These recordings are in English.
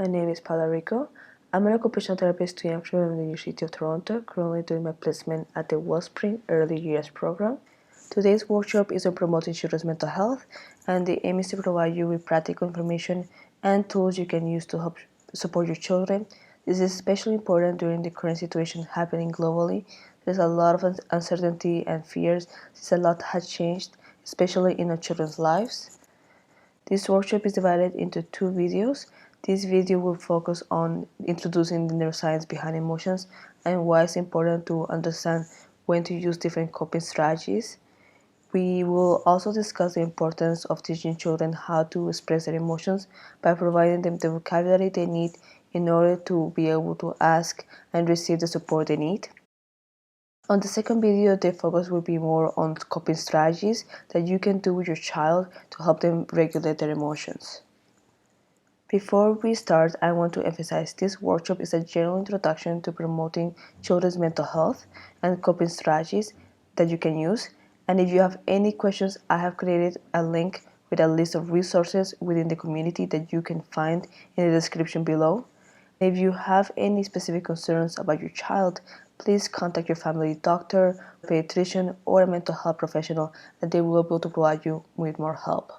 My name is Paula Rico. I'm an occupational therapist student from the University of Toronto, currently doing my placement at the Wellspring Early Years program. Today's workshop is on promoting children's mental health, and the aim is to provide you with practical information and tools you can use to help support your children. This is especially important during the current situation happening globally. There's a lot of uncertainty and fears since a lot has changed, especially in our children's lives. This workshop is divided into 2 videos. This video will focus on introducing the neuroscience behind emotions and why it's important to understand when to use different coping strategies. We will also discuss the importance of teaching children how to express their emotions by providing them the vocabulary they need in order to be able to ask and receive the support they need. On the second video, the focus will be more on coping strategies that you can do with your child to help them regulate their emotions. Before we start, I want to emphasize this workshop is a general introduction to promoting children's mental health and coping strategies that you can use. And if you have any questions, I have created a link with a list of resources within the community that you can find in the description below. If you have any specific concerns about your child, please contact your family doctor, pediatrician, or a mental health professional, and they will be able to provide you with more help.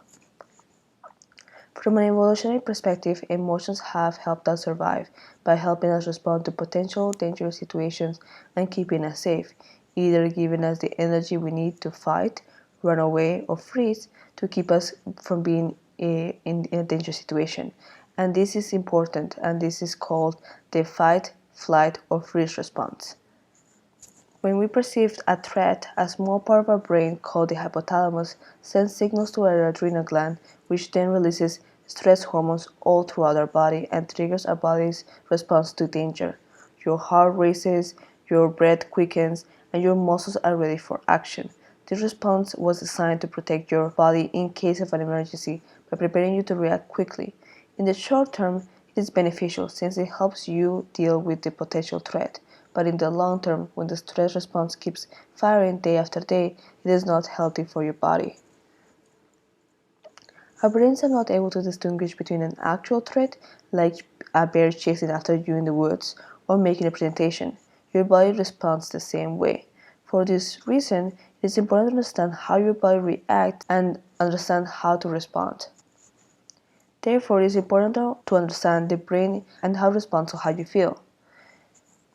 From an evolutionary perspective, emotions have helped us survive by helping us respond to potential dangerous situations and keeping us safe, either giving us the energy we need to fight, run away, or freeze to keep us from being in a dangerous situation. And this is important, and this is called the fight, flight, or freeze response. When we perceive a threat, a small part of our brain called the hypothalamus sends signals to our adrenal gland, which then releases stress hormones all throughout our body and triggers our body's response to danger. Your heart races, your breath quickens, and your muscles are ready for action. This response was designed to protect your body in case of an emergency by preparing you to react quickly. In the short term, it is beneficial since it helps you deal with the potential threat. But in the long term, when the stress response keeps firing day after day, it is not healthy for your body. Our brains are not able to distinguish between an actual threat, like a bear chasing after you in the woods, or making a presentation. Your body responds the same way. For this reason, it is important to understand how your body reacts and understand how to respond. Therefore, it is important to understand the brain and how it responds to how you feel.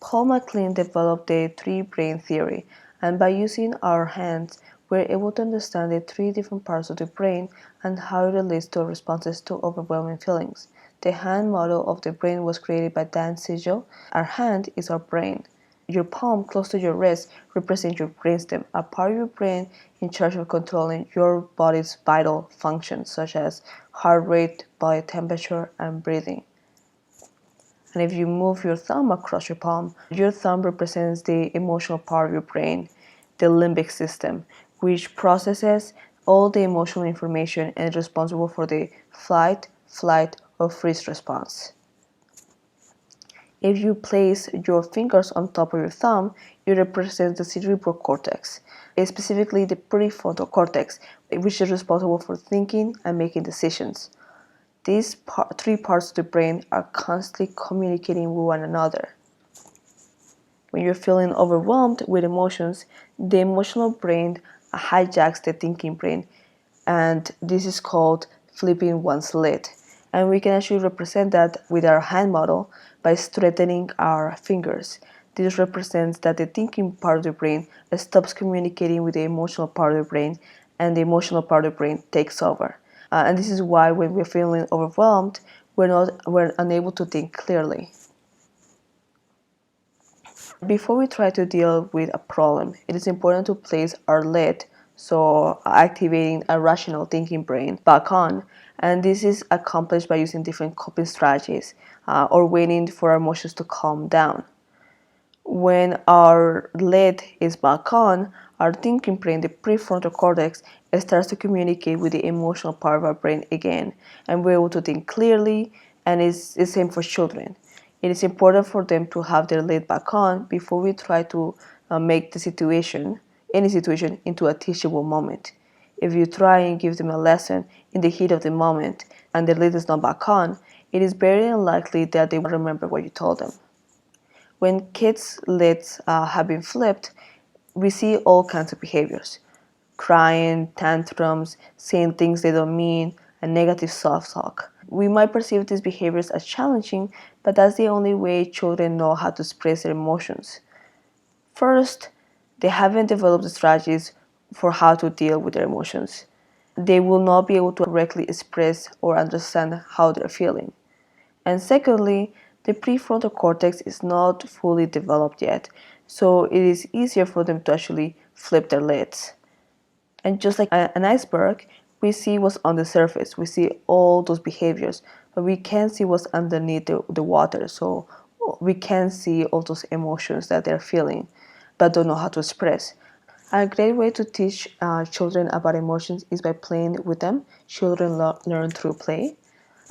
Paul MacLean developed the 3-brain theory, and by using our hands, we're able to understand the 3 different parts of the brain and how it relates to our responses to overwhelming feelings. The hand model of the brain was created by Dan Siegel. Our hand is our brain. Your palm close to your wrist represents your brainstem, a part of your brain in charge of controlling your body's vital functions such as heart rate, body temperature, and breathing. And if you move your thumb across your palm, your thumb represents the emotional part of your brain, the limbic system, which processes all the emotional information and is responsible for the fight, flight, or freeze response. If you place your fingers on top of your thumb, it represents the cerebral cortex, specifically the prefrontal cortex, which is responsible for thinking and making decisions. These 3 parts of the brain are constantly communicating with one another. When you're feeling overwhelmed with emotions, the emotional brain hijacks the thinking brain, and this is called flipping one's lid. And we can actually represent that with our hand model by straightening our fingers. This represents that the thinking part of the brain stops communicating with the emotional part of the brain, and the emotional part of the brain takes over. And this is why when we're feeling overwhelmed, we're unable to think clearly. Before we try to deal with a problem, it is important to place our lid, so activating a rational thinking brain, back on. And this is accomplished by using different coping strategies or waiting for our emotions to calm down. When our lid is back on, our thinking brain, the prefrontal cortex, starts to communicate with the emotional part of our brain again, and we're able to think clearly, and it's the same for children. It is important for them to have their lid back on before we try to make any situation, into a teachable moment. If you try and give them a lesson in the heat of the moment and the lid is not back on, it is very unlikely that they will remember what you told them. When kids' lids have been flipped, we see all kinds of behaviors: crying, tantrums, saying things they don't mean, and negative self-talk. We might perceive these behaviors as challenging, but that's the only way children know how to express their emotions. First, they haven't developed the strategies for how to deal with their emotions. They will not be able to correctly express or understand how they're feeling. And secondly, the prefrontal cortex is not fully developed yet, so it is easier for them to actually flip their lids. And just like an iceberg, we see what's on the surface. We see all those behaviors, but we can't see what's underneath the water. So we can't see all those emotions that they're feeling, but don't know how to express. A great way to teach children about emotions is by playing with them. Children learn through play.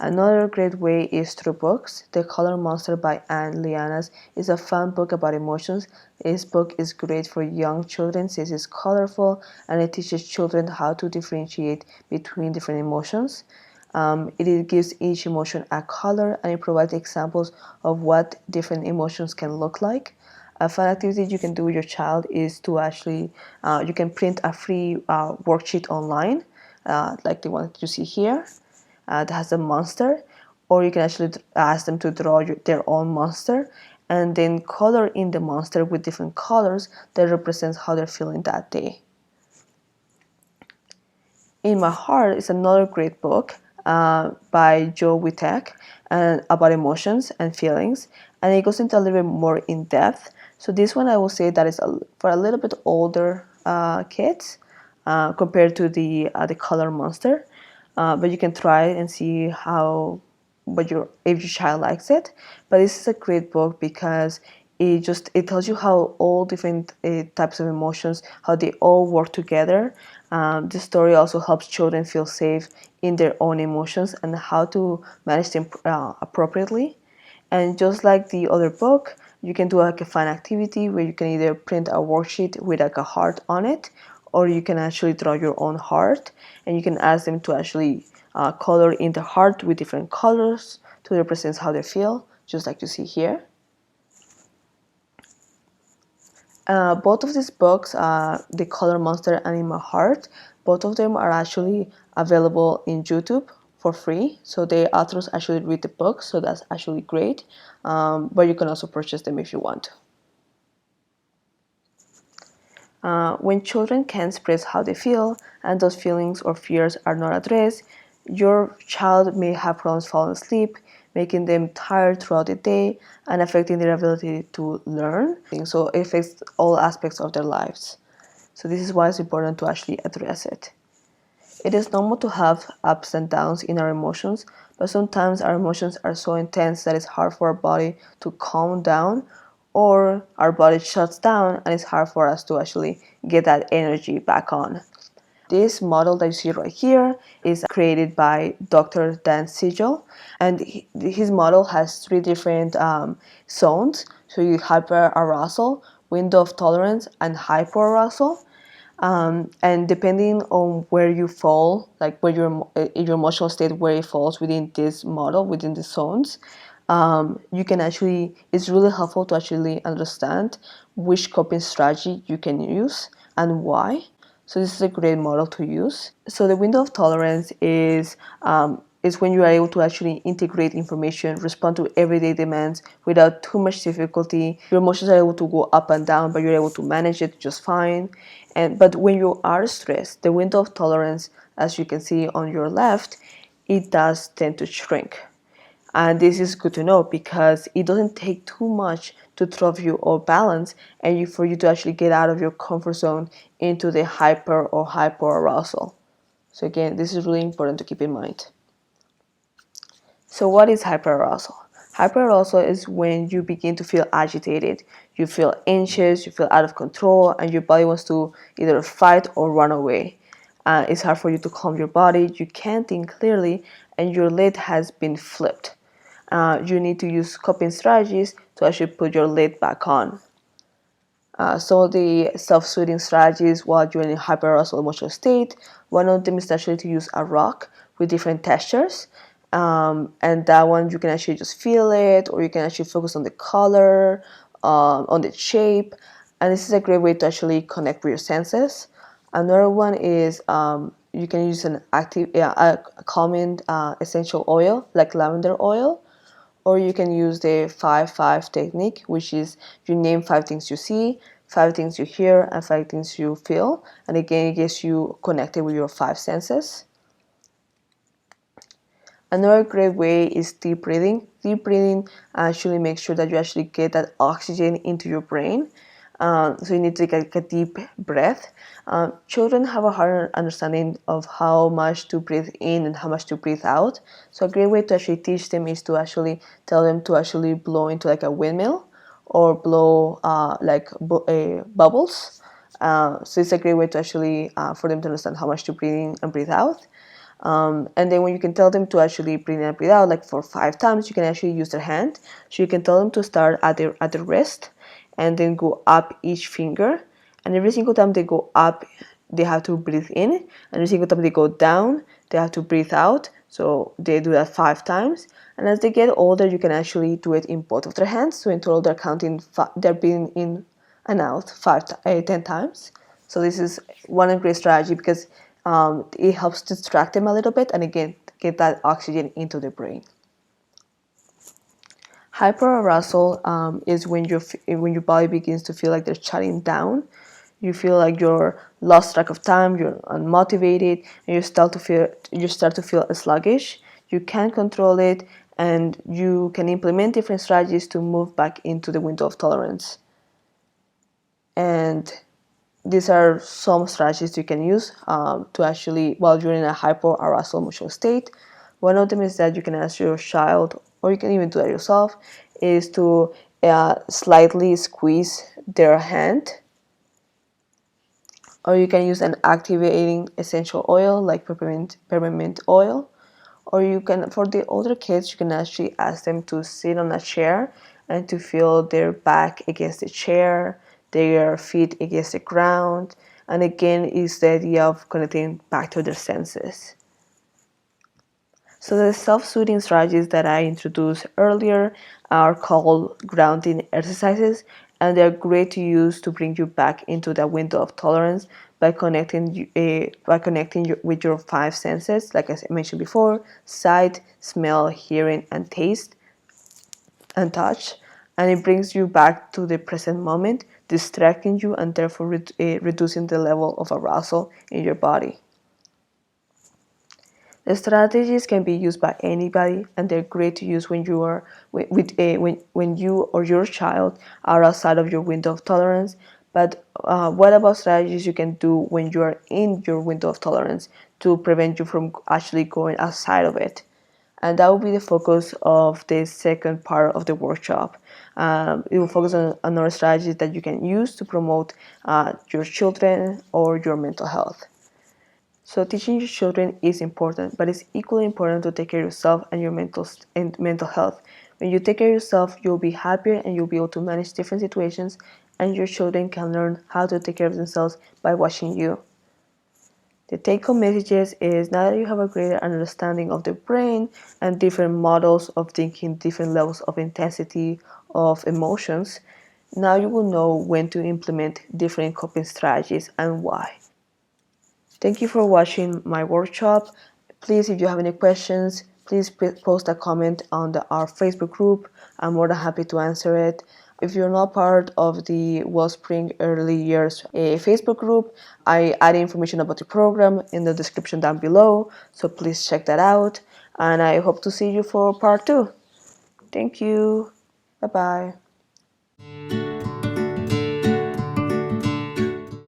Another great way is through books. The Color Monster by Anne Lianas is a fun book about emotions. This book is great for young children since it's colorful and it teaches children how to differentiate between different emotions. It gives each emotion a color and it provides examples of what different emotions can look like. A fun activity you can do with your child is to actually, you can print a free worksheet online, like the one that you see here, that has a monster, or you can actually ask them to draw their own monster and then color in the monster with different colors that represents how they're feeling that day. In My Heart is another great book by Joe Wittek and about emotions and feelings, and it goes into a little bit more in depth. So this one I will say that is for a little bit older kids compared to the Color Monster, but you can try it and see how if your child likes it. But this is a great book because it tells you how all different types of emotions, how they all work together. The story also helps children feel safe in their own emotions and how to manage them appropriately. And just like the other book, you can do like a fun activity where you can either print a worksheet with like a heart on it, or you can actually draw your own heart, and you can ask them to actually color in the heart with different colors to represent how they feel, just like you see here. Both of these books, The Color Monster and In My Heart, both of them are actually available in YouTube for free. So the authors actually read the books, so that's actually great. But you can also purchase them if you want. When children can't express how they feel and those feelings or fears are not addressed, your child may have problems falling asleep, making them tired throughout the day, and affecting their ability to learn. So it affects all aspects of their lives. So this is why it's important to actually address it. It is normal to have ups and downs in our emotions, but sometimes our emotions are so intense that it's hard for our body to calm down, or our body shuts down and it's hard for us to actually get that energy back on. This model that you see right here is created by Dr. Dan Siegel, and his model has three different zones. So you hyperarousal, window of tolerance, and hyperarousal. And depending on where you fall, like where your emotional state, where it falls within this model, within the zones, you can actually, it's really helpful to actually understand which coping strategy you can use and why. So this is a great model to use. So the window of tolerance is when you are able to actually integrate information, respond to everyday demands without too much difficulty. Your emotions are able to go up and down, but you're able to manage it just fine. But when you are stressed, the window of tolerance, as you can see on your left, it does tend to shrink. And this is good to know because it doesn't take too much to throw you off balance and for you to actually get out of your comfort zone into the hyper or hyperarousal. So again, this is really important to keep in mind. So what is hyperarousal? Hyperarousal is when you begin to feel agitated, you feel anxious, you feel out of control, and your body wants to either fight or run away. It's hard for you to calm your body, you can't think clearly, and your lid has been flipped. You need to use coping strategies to actually put your lid back on. So the self-soothing strategies while you're in a hyperarousal emotional state, one of them is actually to use a rock with different textures. And that one you can actually just feel it, or you can actually focus on the color, on the shape, and this is a great way to actually connect with your senses. Another one is you can use an active, a calming essential oil like lavender oil, or you can use the 5-5 technique, which is you name 5 things you see, 5 things you hear, and 5 things you feel, and again it gets you connected with your 5 senses. Another great way is deep breathing. Deep breathing actually makes sure that you actually get that oxygen into your brain. So you need to take a deep breath. Children have a harder understanding of how much to breathe in and how much to breathe out. So a great way to actually teach them is to actually tell them to actually blow into like a windmill or blow bubbles. So it's a great way to actually for them to understand how much to breathe in and breathe out. And then when you can tell them to actually breathe in and breathe out, like for 5 times, you can actually use their hand. So you can tell them to start at the wrist, and then go up each finger. And every single time they go up, they have to breathe in. And every single time they go down, they have to breathe out. So they do that 5 times. And as they get older, you can actually do it in both of their hands. So in total, they're counting, they're breathing in and out 10 times. So this is one great strategy because it helps distract them a little bit and again get that oxygen into the brain. Hyperarousal is when your body begins to feel like they're shutting down. You feel like you're lost track of time, you're unmotivated, and you start to feel sluggish. You can't control it, and you can implement different strategies to move back into the window of tolerance. And these are some strategies you can use to actually, while you're in a hyperarousal emotional state. One of them is that you can ask your child, or you can even do that yourself, is to slightly squeeze their hand. Or you can use an activating essential oil like peppermint oil. Or you can, for the older kids, you can actually ask them to sit on a chair and to feel their back against the chair, their feet against the ground. And again, is the idea of connecting back to their senses. So the self-soothing strategies that I introduced earlier are called grounding exercises, and they're great to use to bring you back into that window of tolerance by connecting with your 5 senses, like I mentioned before: sight, smell, hearing, and taste, and touch. And it brings you back to the present moment, distracting you and therefore reducing the level of arousal in your body. The strategies can be used by anybody, and they're great to use when you are when you or your child are outside of your window of tolerance. But what about strategies you can do when you are in your window of tolerance to prevent you from actually going outside of it? And that will be the focus of the second part of the workshop. It will focus on other strategies that you can use to promote your children or your mental health. So teaching your children is important, but it's equally important to take care of yourself and your mental health. When you take care of yourself, you'll be happier and you'll be able to manage different situations, and your children can learn how to take care of themselves by watching you. The take-home messages is now that you have a greater understanding of the brain and different models of thinking, different levels of intensity of emotions, now you will know when to implement different coping strategies and why. Thank you for watching my workshop. Please, if you have any questions, please post a comment on our Facebook group. I'm more than happy to answer it. If you're not part of the Wellspring Early Years Facebook group, I add information about the program in the description down below, so please check that out. And I hope to see you for part 2. Thank you. Bye-bye.